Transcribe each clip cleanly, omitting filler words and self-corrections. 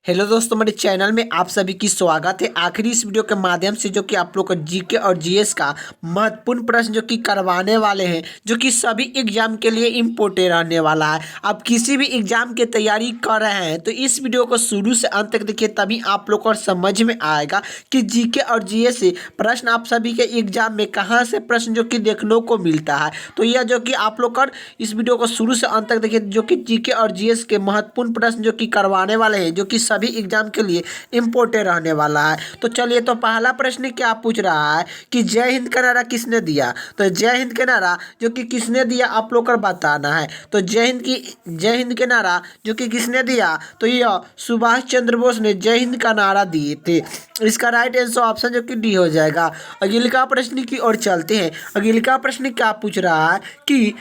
Hello दोस्तों, मेरे channel में आप सभी की स्वागत है। आखिरी इस वीडियो के माध्यम से जो कि आप लोग को जीके और जीएस का महत्वपूर्ण प्रश्न जो कि करवाने वाले हैं, जो कि सभी एग्जाम के लिए इम्पोर्टेंट रहने वाला है। आप किसी भी एग्जाम की तैयारी कर रहे हैं तो इस वीडियो को शुरू से अंत तक देखिए, तभी आप लोग को समझ में आएगा कि जीके और जीएस से प्रश्न आप सभी के एग्जाम में कहाँ से प्रश्न जो कि देखने को मिलता है। तो यह जो कि आप लोग कर इस वीडियो को शुरू से अंत तक देखिए, जो कि जीके और जीएस के महत्वपूर्ण प्रश्न जो कि करवाने वाले हैं, जो कि सभी एग्जाम के लिए इम्पोर्टेंट रहने वाला है। तो चलिए, तो पहला प्रश्न क्या पूछ रहा है कि जय हिंद का नारा किसने दिया। तो जय हिंद के नारा जो कि किसने दिया आप लोग को बताना है। तो जय हिंद के नारा जो कि किसने दिया, तो यह सुभाष चंद्र बोस ने जय हिंद का नारा दिए थे। इसका राइट आंसर ऑप्शन जो कि डी हो जाएगा। अगले प्रश्न की ओर चलते हैं। अगले प्रश्न क्या पूछ रहा है कि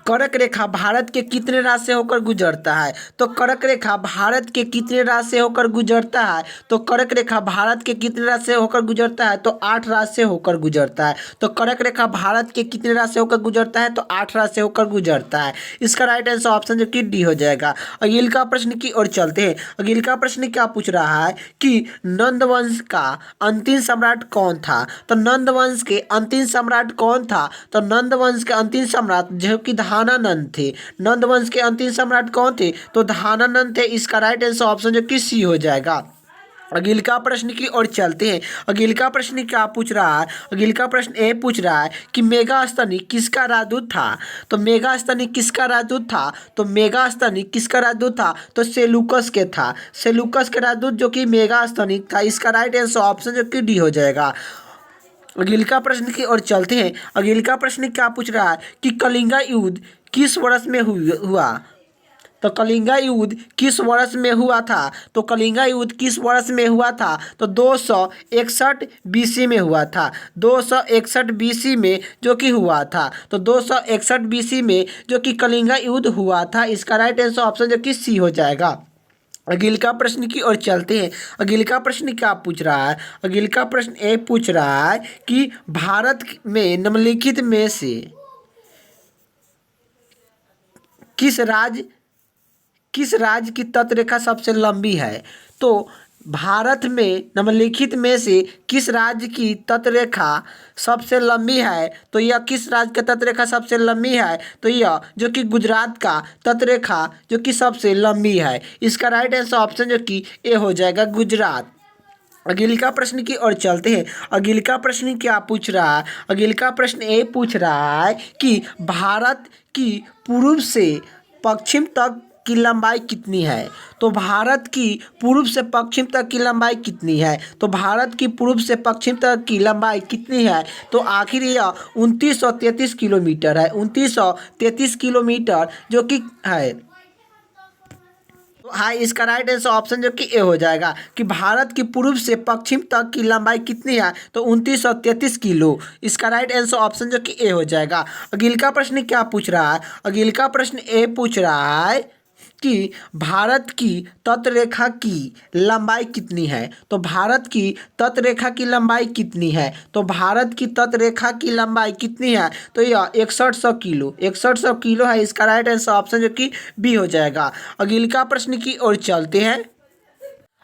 कर्क रेखा भारत के कितने राज्य से होकर गुजरता है। तो कर्क रेखा भारत के कितने राज्य से होकर गुजरता है। तो कर्क रेखा भारत के कितने राज्य से होकर गुजरता है, तो 8 राज्य से होकर गुजरता है। तो कर्क रेखा भारत के कितने राज्य से होकर गुजरता है, तो 8 राज्य से होकर गुजरता है। इसका राइट आंसर ऑप्शन जो कि डी हो जाएगा। अगले प्रश्न की ओर चलते हैं। अगले प्रश्न क्या पूछ रहा है कि नंद वंश का अंतिम सम्राट कौन था। तो नंद वंश के अंतिम सम्राट कौन था। तो नंद वंश के अंतिम सम्राट जो कि धानानंद थे। नंद वंश के अंतिम सम्राट कौन थे, तो धानानंद थे। इसका राइट आंसर ऑप्शन जो कि सी हो जाएगा। अगले प्रश्न की ओर चलते हैं। अगले प्रश्न क्या पूछ रहा है। अगले प्रश्न ए पूछ रहा है कि मेगास्तनी किसका राजदूत था। तो मेगास्तनी किसका राजदूत था। तो मेगास्तनी किसका राजदूत था, तो सेलूकस के था। सेलूकस के राजदूत जो कि मेगास्तनी था। इसका राइट आंसर ऑप्शन जो कि डी हो जाएगा। अगले प्रश्न की ओर चलते हैं। अगले प्रश्न क्या पूछ रहा है कि कलिंगा युद्ध किस वर्ष में हुआ। तो कलिंगा युद्ध किस वर्ष में हुआ था। तो कलिंगा युद्ध किस वर्ष में हुआ था, तो 261 बीसी में हुआ था। 261 बीसी में जो कि हुआ था। तो 261 बीसी में जो कि कलिंगा युद्ध हुआ था। इसका राइट आंसर ऑप्शन जो कि सी हो जाएगा। अगले प्रश्न की ओर चलते हैं। अगले प्रश्न क्या पूछ रहा है। अगले प्रश्न ए पूछ रहा है कि भारत में निम्नलिखित में से किस राज्य की तटरेखा सबसे लंबी है। तो भारत में निम्नलिखित में से किस राज्य की तटरेखा सबसे लंबी है। तो यह किस राज्य का तटरेखा सबसे लंबी है, तो यह जो कि गुजरात का तटरेखा जो कि सबसे लंबी है। इसका राइट आंसर ऑप्शन जो कि ए हो जाएगा, गुजरात। अगले प्रश्न की ओर चलते हैं। अगले प्रश्न क्या पूछ रहा है। अगले प्रश्न ए पूछ रहा है कि भारत की पूर्व से पश्चिम तक की लंबाई कितनी है। तो भारत की पूर्व से पश्चिम तक की लंबाई कितनी है। तो भारत की पूर्व से पश्चिम तक की लंबाई कितनी है, तो आखिर यह 2933 किलोमीटर है। 2933 किलोमीटर जो कि है। हाँ, इसका राइट आंसर ऑप्शन जो कि ए हो जाएगा कि भारत की पूर्व से पश्चिम तक की लंबाई कितनी है, तो 2933 किलो। इसका राइट आंसर ऑप्शन जो कि ए हो जाएगा। अगले प्रश्न क्या पूछ रहा है। अगले प्रश्न ए पूछ रहा है कि भारत की तटरेखा की लंबाई कितनी है। तो भारत की तटरेखा की लंबाई कितनी है। तो भारत की तटरेखा की लंबाई कितनी है, तो यह 6100 किलो। 6100 किलो है। इसका राइट आंसर ऑप्शन जो कि बी हो जाएगा। अगले प्रश्न की ओर चलते हैं।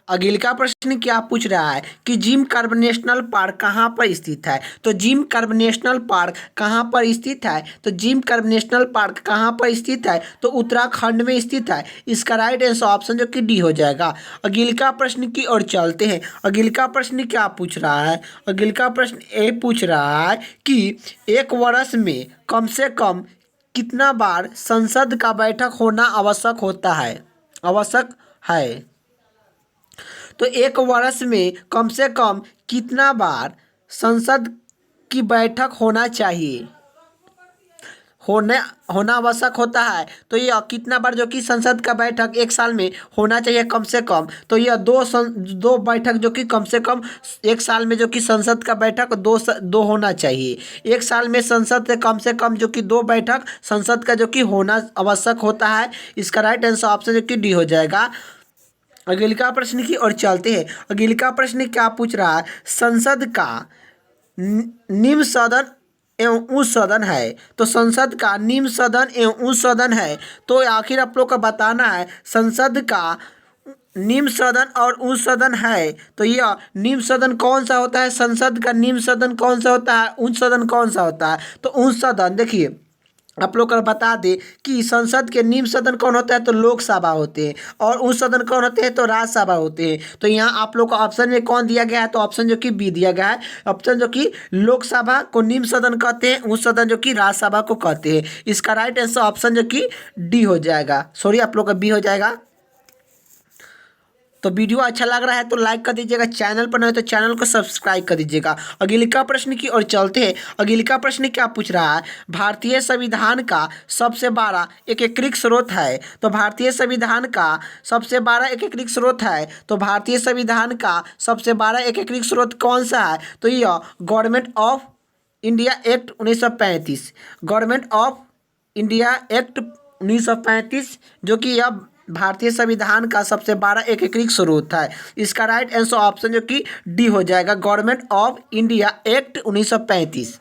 अगले प्रश्न क्या पूछ रहा है कि जिम कार्बन नेशनल पार्क कहाँ पर स्थित है। तो जिम कार्बन नेशनल पार्क कहाँ पर स्थित है। तो जिम कार्बन नेशनल पार्क कहाँ पर स्थित है, तो उत्तराखंड में स्थित है। इसका राइट आंसर ऑप्शन जो कि डी हो जाएगा। अगले प्रश्न की ओर चलते हैं। अगले प्रश्न क्या पूछ रहा है। अगले प्रश्न ए पूछ रहा है कि एक वर्ष में कम से कम कितना बार संसद का बैठक होना आवश्यक है। तो एक वर्ष में कम से कम कितना बार संसद की बैठक होना चाहिए, होना आवश्यक होता है। तो यह कितना बार जो कि संसद का बैठक एक साल में होना चाहिए कम से कम, तो यह दो बैठक जो कि कम से कम एक साल में जो कि संसद का बैठक दो होना चाहिए। एक साल में संसद से कम जो कि 2 बैठक संसद का जो कि होना आवश्यक होता है। इसका राइट आंसर ऑप्शन जो कि डी हो जाएगा। अगले प्रश्न की ओर चलते हैं। अगले प्रश्न क्या पूछ रहा है। संसद का निम्न सदन एवं उच्च सदन है। तो संसद का निम्न सदन एवं उच्च सदन है। तो आखिर आप लोग को बताना है संसद का निम्न सदन और उच्च सदन है, तो यह निम्न सदन कौन सा होता है, संसद का निम्न सदन कौन सा होता है, उच्च सदन कौन सा होता है। तो उच्च सदन देखिए आप लोग को बता दें कि संसद के निम्न सदन कौन होता है, तो लोकसभा होते हैं, और उच्च सदन कौन होते हैं, तो राज्यसभा होते हैं। तो यहाँ आप लोग को ऑप्शन में कौन दिया गया है, तो ऑप्शन जो कि बी दिया गया है। ऑप्शन जो कि लोकसभा को निम्न सदन कहते हैं, उच्च सदन जो कि राज्यसभा को कहते हैं। इसका राइट आंसर ऑप्शन जो कि डी हो जाएगा, सॉरी आप लोग का बी हो जाएगा। तो वीडियो अच्छा लग रहा है तो लाइक कर दीजिएगा, चैनल पर नहीं तो चैनल को सब्सक्राइब कर दीजिएगा। अगली प्रश्न की ओर चलते हैं। अगली प्रश्न क्या पूछ रहा है, भारतीय संविधान का सबसे बड़ा एकीकृत स्रोत है। तो भारतीय संविधान का सबसे बड़ा एकीकृत स्रोत है, तो भारतीय संविधान का सबसे बड़ा एकीकृत स्रोत कौन सा है, तो यह government of India act 1935, government of India act 1935 जो कि यह भारतीय संविधान का सबसे बड़ा एकीकृत स्रोत है। इसका राइट आंसर ऑप्शन जो कि डी हो जाएगा, गवर्नमेंट ऑफ इंडिया एक्ट 1935।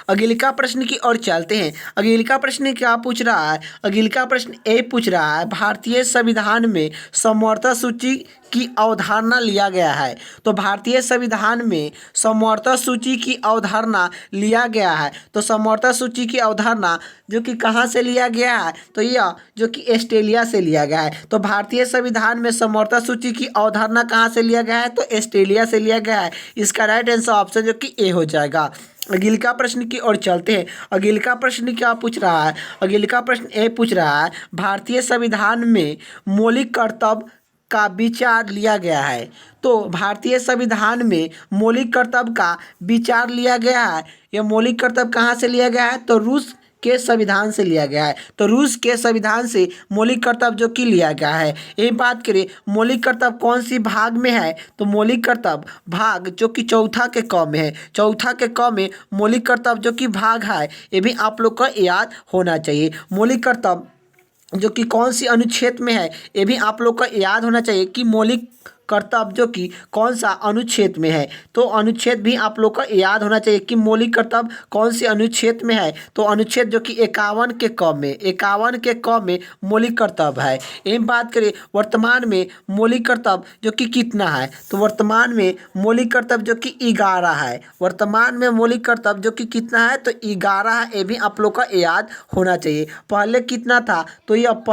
अगली प्रश्न की ओर चलते हैं। अगली प्रश्न क्या पूछ रहा है, अगली प्रश्न ए पूछ रहा है, भारतीय संविधान में समवर्ती सूची की अवधारणा लिया गया है। तो भारतीय संविधान में समवर्ती सूची की अवधारणा लिया गया है। तो समवर्ती सूची की अवधारणा जो कि कहाँ से लिया गया है, तो यह जो कि ऑस्ट्रेलिया से लिया गया है। तो भारतीय संविधान में समवर्ती सूची की अवधारणा कहाँ से लिया गया है, तो ऑस्ट्रेलिया से लिया गया है। इसका राइट आंसर ऑप्शन जो कि ए हो जाएगा। अगली प्रश्न की ओर चलते हैं। अगली प्रश्न क्या पूछ रहा है, अगली प्रश्न ए पूछ रहा है, भारतीय संविधान में मौलिक कर्तव्य का विचार लिया गया है। तो भारतीय संविधान में मौलिक कर्तव्य का विचार लिया गया है। यह मौलिक कर्तव्य कहाँ से लिया गया है, तो रूस के संविधान से लिया गया है। तो रूस के संविधान से मौलिक कर्तव्य जो कि लिया गया है। एक बात करें मौलिक कर्तव्य कौन सी भाग में है, तो मौलिक कर्तव्य भाग जो कि चौथा के क में है। चौथा के क में मौलिक कर्तव्य जो कि भाग है, ये भी आप लोग को याद होना चाहिए। मौलिक कर्तव्य जो कि कौन सी अनुच्छेद में है, ये भी आप लोग को याद होना चाहिए कि मौलिक कर्तव्य जो कि कौन सा अनुच्छेद में है। तो अनुच्छेद भी आप लोग को याद होना चाहिए कि मौलिक कर्तव्य कौन सी अनुच्छेद में है। तो अनुच्छेद जो कि 51 के क में, 51 के क में मौलिक कर्तव्य है। एक बात करें वर्तमान में मौलिक कर्तव्य जो कि कितना है, तो वर्तमान में मौलिक कर्तव्य जो कि 11 है। वर्तमान में मौलिक कर्तव्य जो कि कितना है, तो 11 है। ये भी आप लोग को याद होना चाहिए। पहले कितना था, तो यह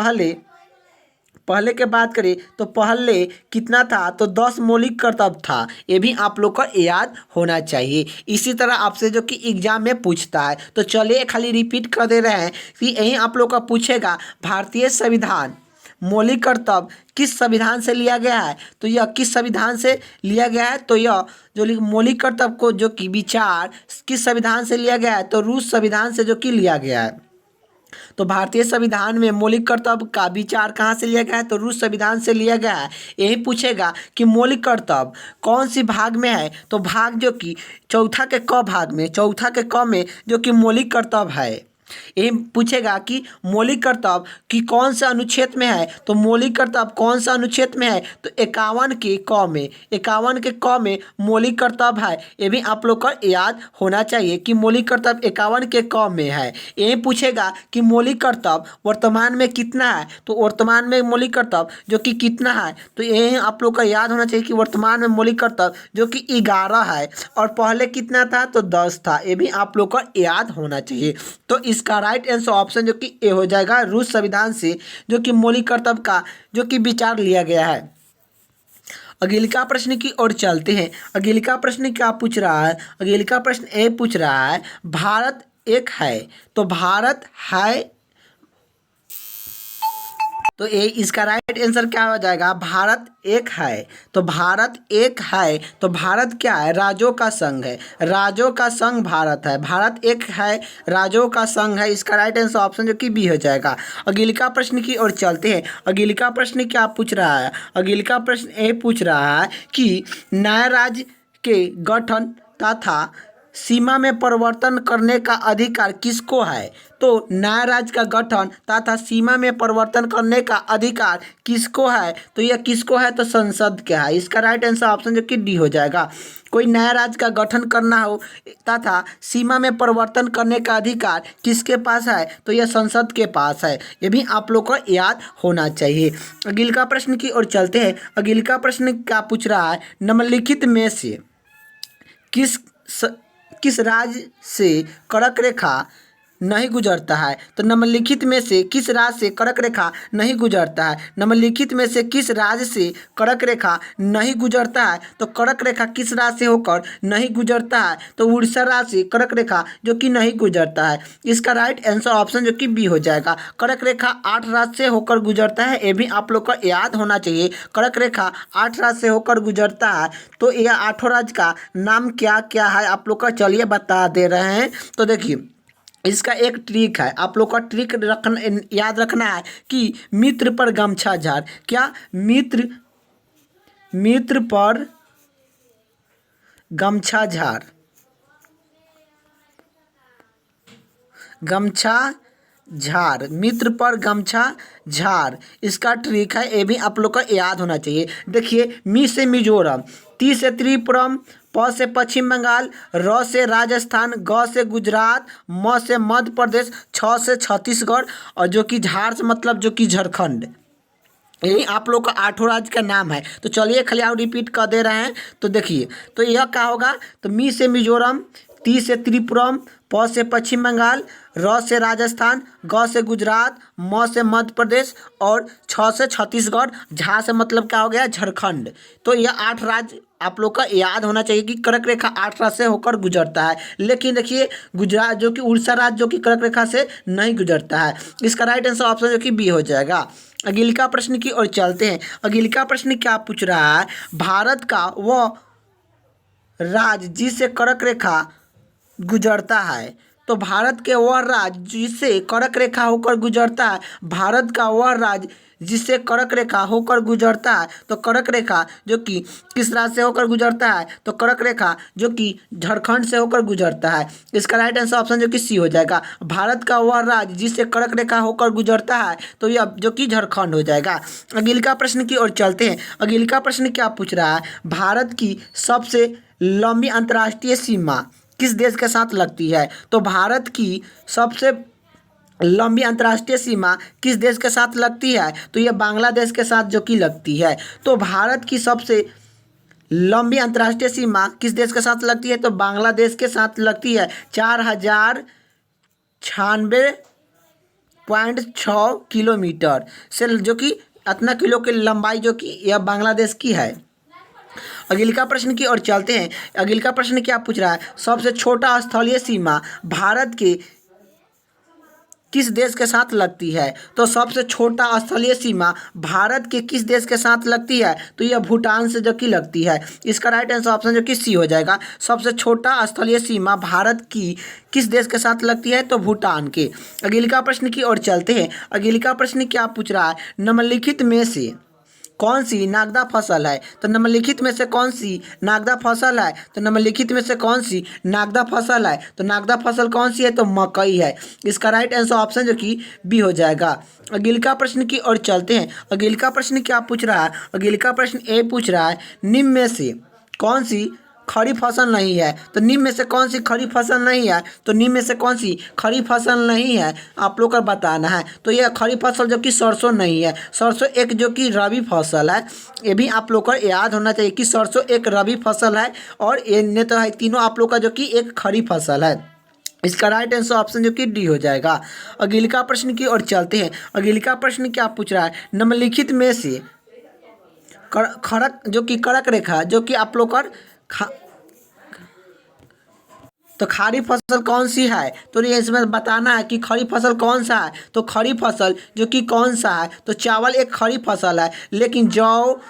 पहले के बात करें तो पहले कितना था, तो 10 मौलिक कर्तव्य था। ये भी आप लोग को याद होना चाहिए। इसी तरह आपसे जो कि एग्जाम में पूछता है, तो चलिए खाली रिपीट कर दे रहे हैं कि यही आप लोग का पूछेगा, भारतीय संविधान मौलिक कर्तव्य किस संविधान से लिया गया है। तो यह किस संविधान से लिया गया है, तो यह जो मौलिक कर्तव्य को जो कि विचार किस संविधान से लिया गया है, तो रूस संविधान से जो कि लिया गया है। तो भारतीय संविधान में मौलिक कर्तव्य का विचार कहाँ से लिया गया है, तो रूस संविधान से लिया गया है। यही पूछेगा कि मौलिक कर्तव्य कौन सी भाग में है, तो भाग जो कि चौथा के क भाग में, चौथा के क में जो कि मौलिक कर्तव्य है। ये पूछेगा कि मौलिक कर्तव्य की कौन से अनुच्छेद में है, तो मौलिक कर्तव्य कौन सा अनुच्छेद में है, तो 51 के क में, 51 के क में मौलिक कर्तव्य है। ये भी आप लोग को याद होना चाहिए कि मौलिक कर्तव्य 51 के क में है। ये पूछेगा कि मौलिक कर्तव्य वर्तमान में कितना है, तो वर्तमान में मौलिक कर्तव्य जो कि कितना है, तो ये आप लोग को याद होना चाहिए कि वर्तमान में मौलिक कर्तव्य जो कि 11 है, और पहले कितना था, तो 10 था। ये भी आप लोग को याद होना चाहिए। तो इसका राइट आंसर ऑप्शन जो कि ए हो जाएगा, रूस संविधान से जो कि मौलिक कर्तव्य का जो कि विचार लिया गया है। अगली प्रश्न की ओर चलते हैं। अगली प्रश्न क्या पूछ रहा है, अगली प्रश्न ए पूछ रहा है, भारत एक है। तो भारत है, तो ये इसका राइट आंसर क्या हो जाएगा, भारत एक है। तो भारत एक है, तो भारत क्या है, राज्यों का संघ है। राज्यों का संघ भारत है। भारत एक है, राज्यों का संघ है। इसका राइट आंसर ऑप्शन जो कि बी हो जाएगा। अगली प्रश्न की ओर चलते हैं। अगली प्रश्न क्या पूछ रहा है, अगली प्रश्न ए पूछ रहा है कि नए राज्य के गठन तथा सीमा में परिवर्तन करने का अधिकार किसको है? तो नया राज्य का गठन तथा सीमा में परिवर्तन करने का अधिकार किसको है? तो यह किसको है? तो संसद का है। इसका राइट आंसर ऑप्शन जो कि डी हो जाएगा। कोई नया राज्य का गठन करना हो तथा सीमा में परिवर्तन करने का अधिकार किसके पास है? तो यह संसद के पास है। ये भी आप लोग को याद होना चाहिए। अगले का प्रश्न की ओर चलते हैं। अगले का प्रश्न क्या पूछ रहा है? निम्नलिखित में से किस राज्य से कर्क रेखा नहीं गुजरता है? तो निम्नलिखित में से किस राज्य से कर्क रेखा नहीं गुजरता है? निम्नलिखित में से किस राज्य से कर्क रेखा नहीं गुजरता है? तो कर्क रेखा किस राज्य से होकर नहीं गुजरता है? तो उड़ीसा राज्य से कर्क रेखा जो कि नहीं गुजरता है। इसका राइट आंसर ऑप्शन जो कि बी हो जाएगा। कर्क रेखा 8 राज्य से होकर गुजरता है। ये भी आप लोग को याद होना चाहिए। कर्क रेखा 8 राज्य से होकर गुजरता है। तो यह 8 राज्य का नाम क्या क्या है आप लोग का चलिए बता दे रहे हैं। तो देखिए, इसका एक ट्रिक है। आप लोग का ट्रिक याद रखना है कि मित्र पर गमछा झाड़। क्या? मित्र पर गमछा झाड़। गमछा झाड़, मित्र पर गमछा झाड़, इसका ट्रिक है। ये भी आप लोग को याद होना चाहिए। देखिए, मी से मिजोरम, ती से त्रिपुरम, प से पश्चिम बंगाल, र से राजस्थान, ग से गुजरात, म से मध्य प्रदेश, छ से छत्तीसगढ़ और जो कि झाड़ से मतलब जो कि झारखंड। यही आप लोग का 8 राज्य का नाम है। तो चलिए खाली आप रिपीट कर दे रहे हैं। तो देखिए, तो यह क्या होगा? तो मी से मिजोरम, ती से त्रिपुरम, प से पश्चिम बंगाल, र से राजस्थान, ग से गुजरात, म से मध्य प्रदेश और छ से छत्तीसगढ़, झा से मतलब क्या हो गया? झारखंड। तो यह 8 राज्य आप लोग का याद होना चाहिए कि कर्क रेखा 8 राज्य से होकर गुजरता है। लेकिन देखिए, गुजरात जो कि उड़ीसा राज्य जो कि कर्क रेखा से नहीं गुजरता है। इसका राइट आंसर ऑप्शन जो कि बी हो जाएगा। अगले का प्रश्न की ओर चलते हैं। अगले का प्रश्न क्या पूछ रहा है? भारत का वह राज्य जिससे कर्क रेखा गुजरता है। तो भारत के वह राज्य जिससे कर्क रेखा होकर गुजरता है। भारत का वह राज्य जिससे कर्क रेखा होकर गुजरता है। तो कर्क रेखा जो कि किस राज्य से होकर गुजरता है? तो कर्क रेखा जो कि झारखंड से होकर गुजरता है। इसका राइट आंसर ऑप्शन जो कि सी हो जाएगा। भारत का वह राज्य जिससे कर्क रेखा होकर गुजरता है तो यह जो कि झारखंड हो जाएगा। अगले का प्रश्न की ओर चलते हैं। अगले का प्रश्न क्या पूछ रहा है? भारत की सबसे लंबी अंतर्राष्ट्रीय सीमा किस देश के साथ लगती है? तो भारत की सबसे लंबी अंतर्राष्ट्रीय सीमा किस देश के साथ लगती है? तो यह बांग्लादेश के साथ जो कि लगती है। तो भारत की सबसे लंबी अंतर्राष्ट्रीय सीमा किस देश के साथ लगती है? तो बांग्लादेश के साथ लगती है। 4096.6 किलोमीटर से जो कि इतना किलो की लंबाई जो कि यह बांग्लादेश की है। अगले का प्रश्न की ओर चलते हैं। अगले का प्रश्न क्या पूछ रहा है? सबसे छोटा स्थलीय सीमा भारत के किस देश के साथ लगती है? तो सबसे छोटा स्थलीय सीमा भारत के किस देश के साथ लगती है? तो यह भूटान से जो कि लगती है। इसका राइट आंसर ऑप्शन जो कि सी हो जाएगा। सबसे छोटा स्थलीय सीमा भारत की किस देश के साथ लगती है? तो भूटान के। अगले का प्रश्न की ओर चलते हैं। अगले का प्रश्न क्या पूछ रहा है? निम्नलिखित में से कौन सी नागदा फसल है? तो निम्नलिखित में से कौन सी नागदा फसल है? तो निम्नलिखित में से कौन सी नागदा फसल है? तो नागदा फसल कौन सी है? तो मकई है। इसका राइट आंसर ऑप्शन जो कि बी हो जाएगा। अगले का प्रश्न की ओर चलते हैं। अगले का प्रश्न क्या पूछ रहा है? अगले का प्रश्न ए पूछ रहा है, निम्न में से कौन सी खड़ी फसल नहीं है? तो निम्न में से कौन सी खड़ी फसल नहीं है? तो निम्न में से कौन सी खड़ी फसल नहीं है आप लोग को बताना है। तो यह खड़ी फसल जो कि सरसों नहीं है। सरसों एक जो कि रबी फसल है। ये भी आप लोग को याद होना चाहिए कि सरसों एक रबी फसल है और ये तो है तीनों आप लोग का जो कि एक खड़ी फसल है। इसका राइट आंसर ऑप्शन जो कि डी हो जाएगा। अगले का प्रश्न की ओर चलते हैं। अगले का प्रश्न क्या पूछ रहा है? निम्नलिखित में से खड़क जो कि कड़क रेखा जो कि आप लोग का तो खड़ी फसल कौन सी है? तो ये इसमें बताना है कि खड़ी फसल कौन सा है। तो खड़ी फसल जो कि कौन सा है? तो चावल एक खड़ी फसल है। लेकिन जौ,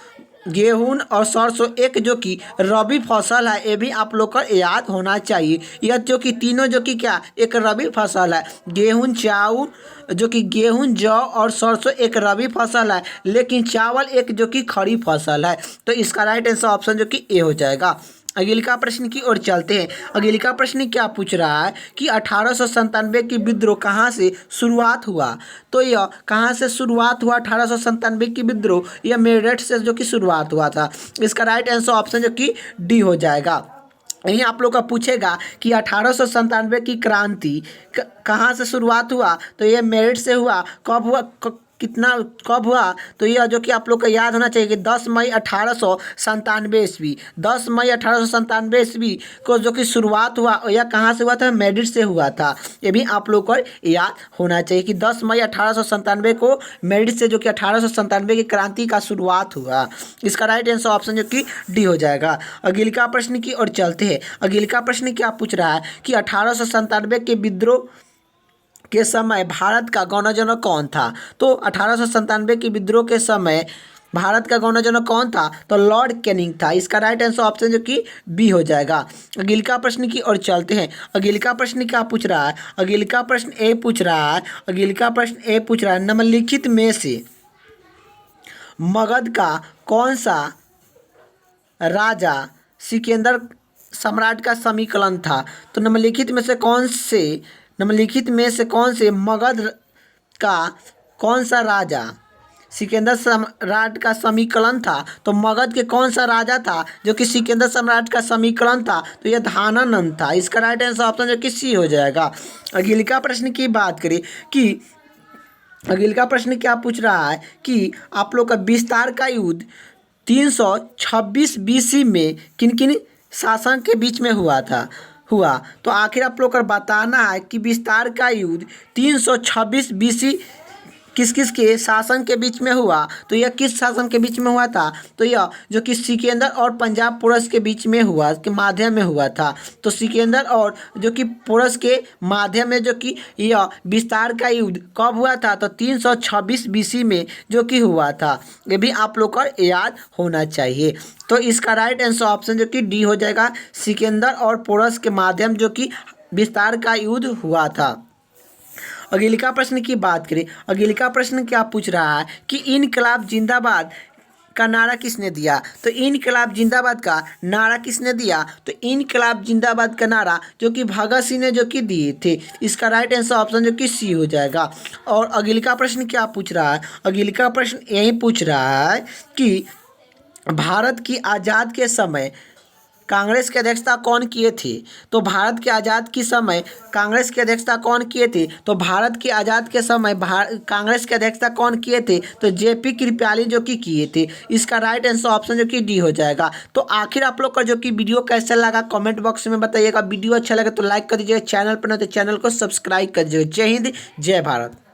गेहूं और सरसों एक जो कि रबी फसल है। ये भी आप लोग को याद होना चाहिए। यह जो कि तीनों जो कि क्या एक रबी फसल है। गेहूं, चावल जो कि गेहूं, जौ और सरसों एक रबी फसल है। लेकिन चावल एक जो कि खड़ी फसल है। तो इसका राइट आंसर ऑप्शन जो कि ए हो जाएगा। अगले प्रश्न की ओर चलते हैं। अगले प्रश्न क्या पूछ रहा है कि 1897 की विद्रोह कहाँ से शुरुआत हुआ। तो यह कहाँ से शुरुआत हुआ 1897 की विद्रोह, यह मेरठ से जो कि शुरुआत हुआ था। इसका राइट आंसर ऑप्शन जो कि डी हो जाएगा। यहीं आप लोग का पूछेगा कि 1897 की क्रांति कहाँ से शुरुआत हुआ, तो ये मेरठ से हुआ। कब हुआ, कितना कब हुआ, तो यह जो कि आप लोग को याद होना चाहिए कि 10 मई 1897 ईस्वी, 10 मई 1897 ईस्वी को जो कि शुरुआत हुआ, यह कहाँ से हुआ था, मेरठ से हुआ था। ये भी आप लोग को याद होना चाहिए कि 10 मई 1897 को मेरठ से जो कि 1897 की क्रांति का शुरुआत हुआ। इसका राइट आंसर ऑप्शन जो कि डी हो जाएगा। अगले का प्रश्न की ओर चलते हैं। अगले का प्रश्न क्या पूछ रहा है कि 1897 के विद्रोह के समय भारत का गवर्नर जनरल कौन था। तो 1897 के विद्रोह के समय भारत का गवर्नर जनरल कौन था, तो लॉर्ड कैनिंग था। इसका राइट आंसर ऑप्शन जो कि बी हो जाएगा। अगले का प्रश्न की ओर चलते हैं। अगले का प्रश्न क्या पूछ रहा है, अगले का प्रश्न ए पूछ रहा है। अगले का प्रश्न ए पूछ रहा है, निम्नलिखित में से मगध का कौन सा राजा सिकंदर सम्राट का समीकरण था। तो निम्नलिखित में से कौन से मगध का कौन सा राजा सिकंदर सम्राट का समीकरण था। तो मगध के कौन सा राजा था जो कि सिकंदर सम्राट का समीकरण था, तो यह धानानंद था। इसका राइट आंसर ऑप्शन जो कि सी हो जाएगा। अगले का प्रश्न की बात करें कि अगले का प्रश्न क्या पूछ रहा है कि आप लोग का विस्तार का युद्ध 326 बीसी में किन किन शासक के बीच में हुआ। तो आखिर आप लोग को बताना है कि विस्तार का युद्ध 326 बीसी किस किस के शासन के बीच में हुआ। तो यह किस शासन के बीच में हुआ था, तो यह जो कि सिकंदर और पंजाब पुरस के बीच में हुआ, के माध्यम में हुआ था। तो सिकंदर और जो कि पुरस के माध्यम में जो कि यह विस्तार का युद्ध कब हुआ था, तो 326 बीसी में जो कि हुआ था। ये भी आप लोग को याद होना चाहिए। तो इसका राइट आंसर ऑप्शन जो कि डी हो जाएगा। सिकंदर और पुरस के माध्यम जो कि विस्तार का युद्ध हुआ था। अगले का प्रश्न की बात करें। अगले का प्रश्न क्या पूछ रहा है कि इनकलाब जिंदाबाद का नारा किसने दिया। तो इनकलाब जिंदाबाद का नारा किसने दिया, तो इनकलाब जिंदाबाद का नारा जो कि भगत सिंह ने जो कि दिए थे। इसका राइट आंसर ऑप्शन जो कि सी हो जाएगा। और अगले का प्रश्न क्या पूछ रहा है, अगले का प्रश्न यही पूछ रहा है कि भारत की आज़ाद के समय कांग्रेस की अध्यक्षता कौन किए थे। तो भारत के आज़ाद के समय कांग्रेस की अध्यक्षता कौन किए थे, तो भारत के आज़ाद के समय कांग्रेस की अध्यक्षता कौन किए थे, तो जेपी कृपलानी जो कि किए थे। इसका राइट आंसर ऑप्शन जो कि डी हो जाएगा। तो आखिर आप लोग का जो कि वीडियो कैसा लगा कमेंट बॉक्स में बताइएगा। वीडियो अच्छा लगे तो लाइक कर दीजिएगा, चैनल पर नहीं तो चैनल को सब्सक्राइब कर दीजिएगा। जय हिंद, जय भारत।